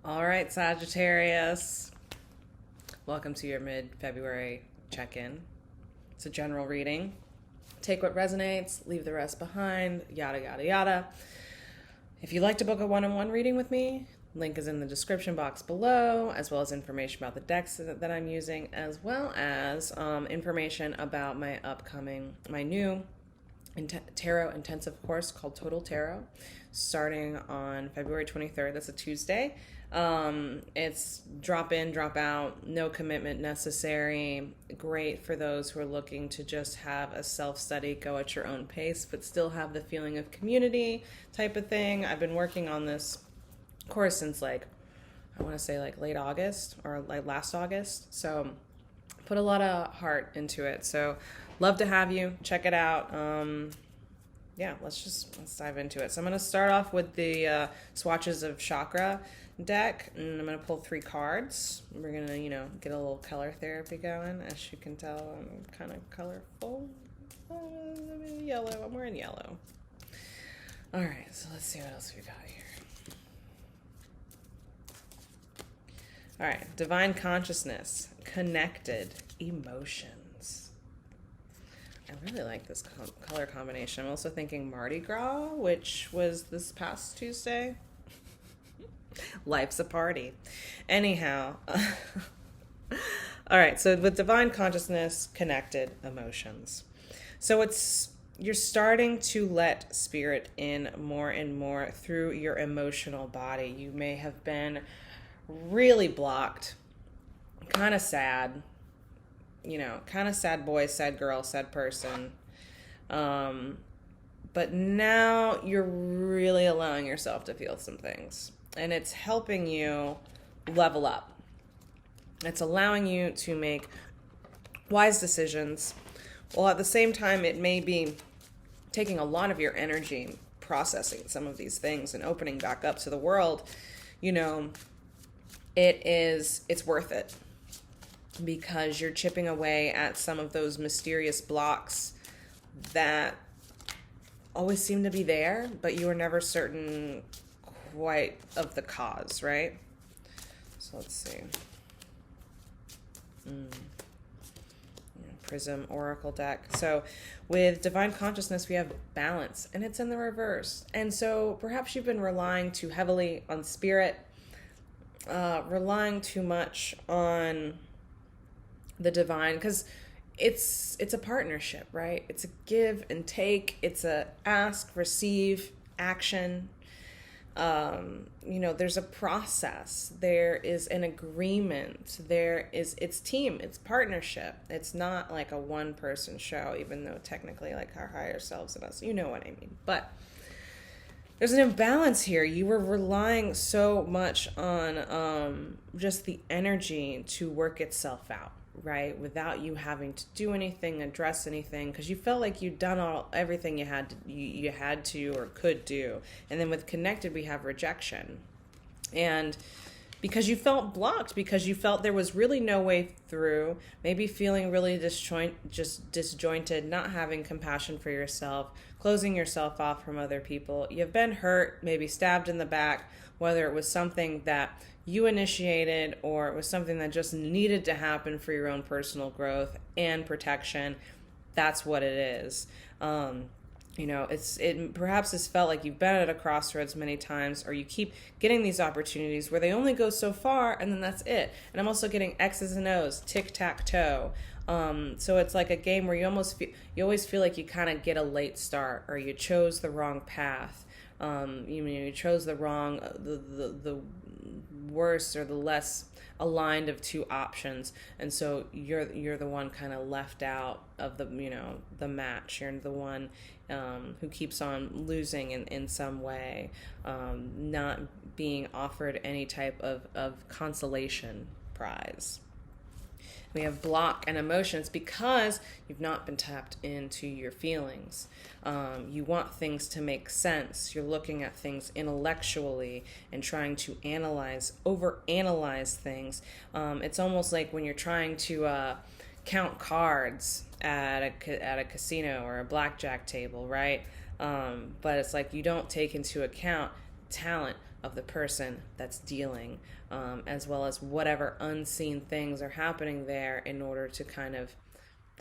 All right, Sagittarius. Welcome to your mid-February check-in. It's a general reading. Take what resonates, leave the rest behind, yada, yada, yada. If you'd like to book a one-on-one reading with me, link is in the description box below, as well as information about the decks that I'm using, as well as information about my new tarot intensive course called Total Tarot, starting on February 23rd. That's a Tuesday. It's drop in, drop out, no commitment necessary. Great for those who are looking to just have a self-study, go at your own pace, but still have the feeling of community type of thing. I've been working on this course since I want to say late August or last August. So put a lot of heart into it. So love to have you. Check it out. Let's dive into it. So I'm going to start off with the Swatches of Chakra deck, and I'm going to pull 3 cards. We're going to, get a little color therapy going. As you can tell, I'm kind of colorful. Yellow. I'm wearing yellow. All right, so let's see what else we got here. All right, divine consciousness, connected emotions. I really like this color combination. I'm also thinking Mardi Gras, which was this past Tuesday. Life's a party. Anyhow, all right, so with divine consciousness, connected emotions. So you're starting to let spirit in more and more through your emotional body. You may have been really blocked, kind of sad, kind of sad boy, sad girl, sad person. But now you're really allowing yourself to feel some things. And it's helping you level up. It's allowing you to make wise decisions. While at the same time, it may be taking a lot of your energy processing some of these things and opening back up to the world. It's worth it because you're chipping away at some of those mysterious blocks that always seem to be there, but you are never certain quite of the cause, right? So let's see. Prism Oracle deck. So with divine consciousness, we have balance, and it's in the reverse. And so perhaps you've been relying too heavily on spirit, relying too much on the divine, because it's a partnership, right? It's a give and take. It's a ask, receive, action. There's a process. There is an agreement. It's team. It's partnership. It's not like a one-person show, even though technically our higher selves and us, you know what I mean. But there's an imbalance here. You were relying so much on just the energy to work itself out, right? Without you having to do anything, address anything, because you felt like you'd done everything you had to or could do. And then with connected, we have rejection. And because you felt blocked, because you felt there was really no way through, maybe feeling really disjointed, not having compassion for yourself, closing yourself off from other people. You've been hurt, maybe stabbed in the back, whether it was something that you initiated or it was something that just needed to happen for your own personal growth and protection. That's what it is. Perhaps it's felt like you've been at a crossroads many times, or you keep getting these opportunities where they only go so far and then that's it. And I'm also getting X's and O's, tic-tac-toe. So it's like a game where you always feel like you kind of get a late start, or you chose the wrong path. You chose the wrong, the worse or the less aligned of 2 options, and so you're the one kind of left out of the match. You're the one who keeps on losing in some way, not being offered any type of consolation prize. We have block and emotions because you've not been tapped into your feelings. You want things to make sense. You're looking at things intellectually and trying to overanalyze things. It's almost like when you're trying to count cards at a casino or a blackjack table, right? But it's like you don't take into account talent, of the person that's dealing, as well as whatever unseen things are happening there in order to kind of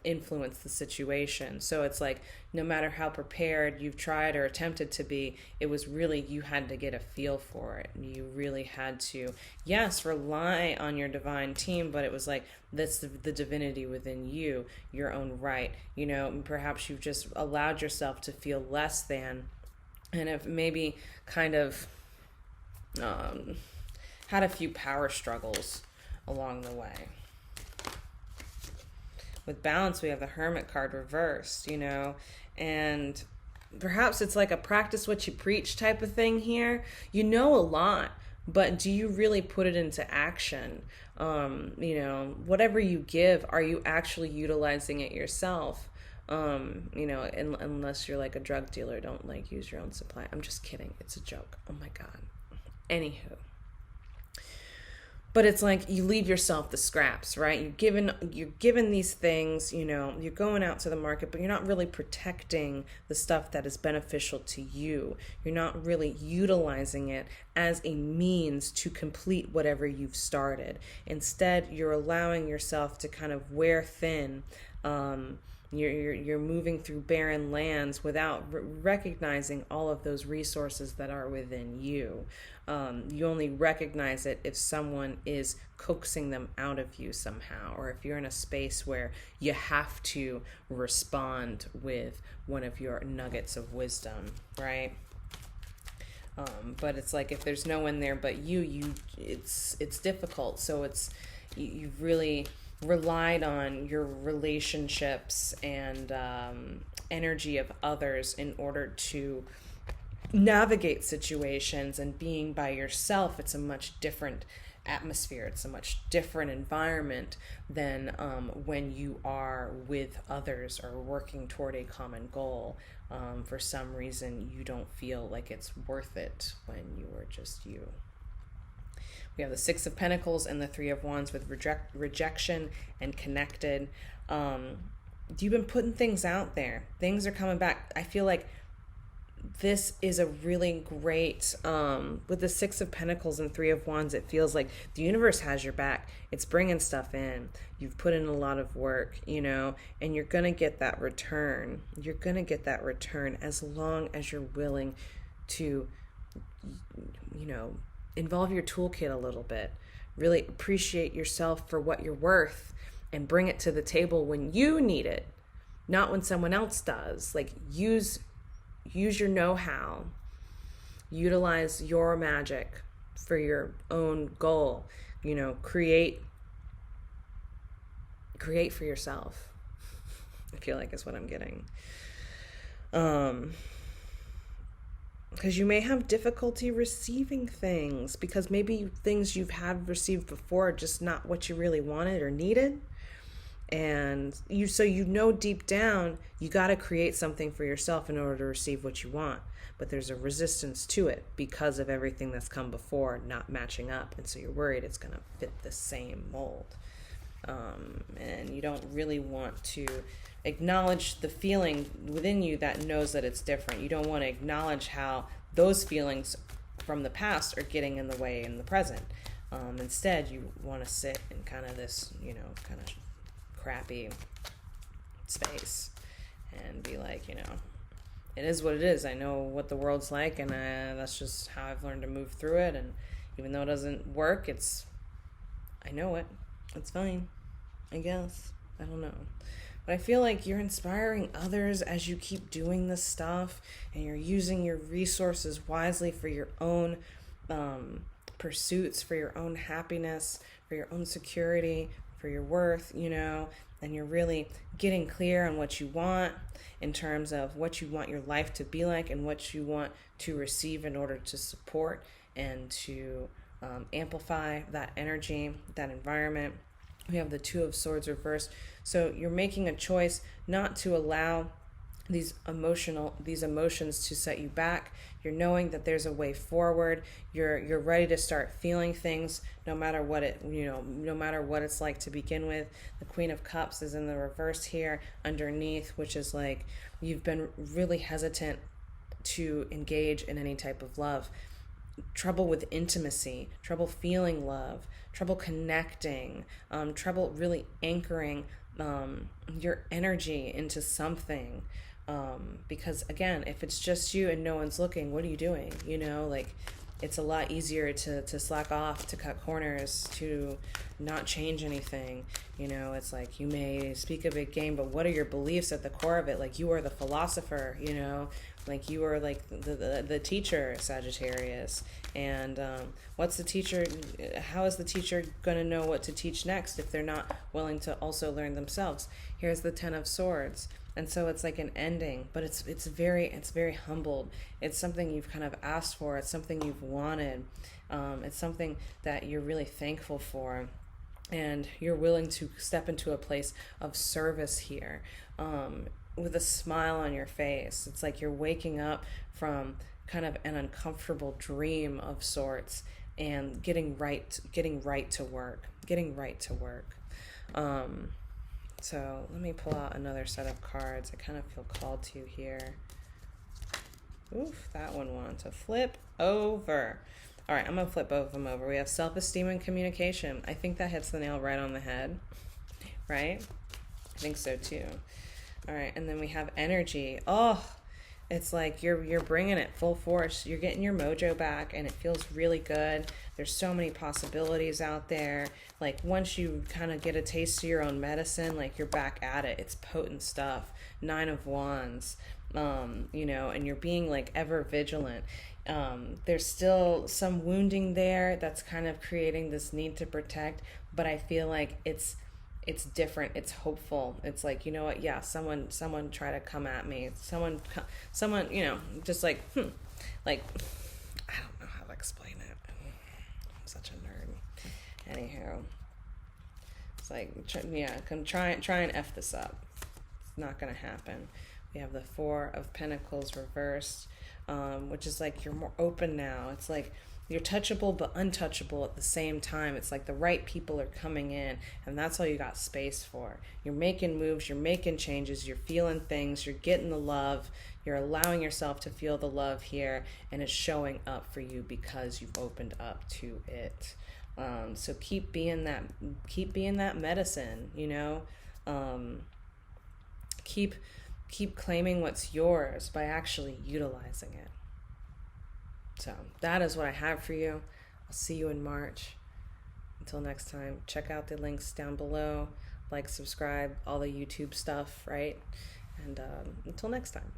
influence the situation. So it's like, no matter how prepared you've tried or attempted to be, it was really, you had to get a feel for it. You really had to, yes, rely on your divine team, but it was like, that's the divinity within you, your own right. You know, perhaps you've just allowed yourself to feel less than, and have maybe kind of had a few power struggles along the way. With balance, we have the Hermit card reversed, you know, and perhaps it's like a practice what you preach type of thing here. You know a lot, but do you really put it into action? You know, whatever you give, are you actually utilizing it yourself? You know, unless you're like a drug dealer, don't like use your own supply. I'm just kidding. It's a joke. Oh my God. Anywho. But it's like, you leave yourself the scraps, right? You're given these things, you know, you're going out to the market, but you're not really protecting the stuff that is beneficial to you. You're not really utilizing it as a means to complete whatever you've started. Instead, you're allowing yourself to kind of wear thin. You're moving through barren lands without recognizing all of those resources that are within you. You only recognize it if someone is coaxing them out of you somehow, or if you're in a space where you have to respond with one of your nuggets of wisdom, right? But it's like, if there's no one there but it's difficult. So you've really relied on your relationships and energy of others in order to navigate situations, and being by yourself, it's a much different atmosphere. It's a much different environment than when you are with others or working toward a common goal. For some reason, you don't feel like it's worth it when you are just you. We have the Six of Pentacles and the Three of Wands with rejection and connected. You've been putting things out there. Things are coming back. I feel like this is a really great, with the Six of Pentacles and Three of Wands, it feels like the universe has your back. It's bringing stuff in. You've put in a lot of work, you know, and you're going to get that return. You're going to get that return as long as you're willing to, you know, involve your toolkit a little bit. Really appreciate yourself for what you're worth and bring it to the table when you need it, not when someone else does. Like, use your know-how, utilize your magic for your own goal, you know, create for yourself. I feel like is what I'm getting. Because you may have difficulty receiving things, because maybe things you've had received before are just not what you really wanted or needed. And so you know deep down, you got to create something for yourself in order to receive what you want. But there's a resistance to it because of everything that's come before not matching up. And so you're worried it's going to fit the same mold. And you don't really want to acknowledge the feeling within you that knows that it's different. You don't want to acknowledge how those feelings from the past are getting in the way in the present. Instead, you want to sit in kind of this, you know, kind of crappy space and be like, you know, it is what it is. I know what the world's like, and that's just how I've learned to move through it. And even though it doesn't work, I know it. It's fine, I guess. I don't know. But I feel like you're inspiring others as you keep doing this stuff, and you're using your resources wisely for your own pursuits, for your own happiness, for your own security, for your worth, you know, and you're really getting clear on what you want in terms of what you want your life to be like and what you want to receive in order to support and to amplify that energy, that environment. We have the Two of Swords reversed. So you're making a choice not to allow these emotions to set you back. You're knowing that there's a way forward. You're ready to start feeling things no matter what no matter what it's like to begin with. The Queen of Cups is in the reverse here underneath, which is like you've been really hesitant to engage in any type of love. trouble with intimacy, trouble feeling love, trouble connecting, trouble really anchoring your energy into something. Because again, if it's just you and no one's looking, what are you doing? You know, like, it's a lot easier to slack off, to cut corners, to not change anything. You know, it's like, you may speak a big game, but what are your beliefs at the core of it? Like, you are the philosopher, you know, like you are like the teacher, Sagittarius. And what's the teacher, how is the teacher going to know what to teach next if they're not willing to also learn themselves? Here's the Ten of Swords. And so it's like an ending, but it's very humbled. It's something you've kind of asked for. It's something you've wanted. It's something that you're really thankful for, and you're willing to step into a place of service here, with a smile on your face. It's like you're waking up from kind of an uncomfortable dream of sorts and getting right to work. So let me pull out another set of cards. I kind of feel called to here. Oof, that one wants to flip over. All right, I'm going to flip both of them over. We have self-esteem and communication. I think that hits the nail right on the head, right? I think so too. All right, and then we have energy. Oh, it's like you're bringing it full force. You're getting your mojo back, and it feels really good. There's so many possibilities out there. Like, once you kind of get a taste of your own medicine, like, you're back at it. It's potent stuff. 9 of Wands, you know, and you're being like ever vigilant. There's still some wounding there that's kind of creating this need to protect, but I feel like it's different. It's hopeful. It's like, you know what? Yeah, someone try to come at me. Someone, you know, just like, like, I don't know how to explain it. I'm such a nerd. Anyhow, it's like, yeah, come try and F this up. It's not going to happen. We have the 4 of Pentacles reversed, which is like you're more open now. It's like you're touchable but untouchable at the same time. It's like the right people are coming in, and that's all you got space for. You're making moves, you're making changes, you're feeling things, you're getting the love, you're allowing yourself to feel the love here, and it's showing up for you because you've opened up to it. So keep being that medicine, you know. Keep claiming what's yours by actually utilizing it. So that is what I have for you. I'll see you in March. Until next time, check out the links down below. Like, subscribe, all the YouTube stuff, right? And until next time.